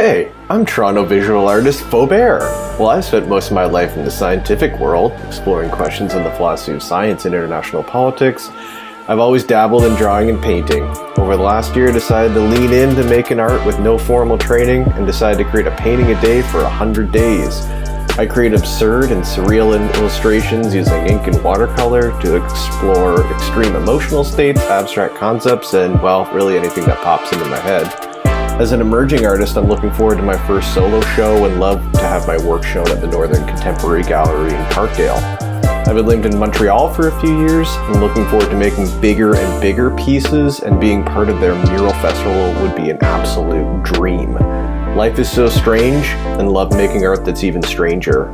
Hey, I'm Toronto visual artist Fauxbear. Well, I've spent most of my life in the scientific world, exploring questions in the philosophy of science and international politics. I've always dabbled in drawing and painting. Over the last year, I decided to lean into making art with no formal training and decided to create a painting a day for 100 days. I create absurd and surreal illustrations using ink and watercolor to explore extreme emotional states, abstract concepts, and, well, really anything that pops into my head. As an emerging artist, I'm looking forward to my first solo show and love to have my work shown at the Northern Contemporary Gallery in Parkdale. I've lived in Montreal for a few years and looking forward to making bigger and bigger pieces, and being part of their mural festival would be an absolute dream. Life is so strange, and love making art that's even stranger.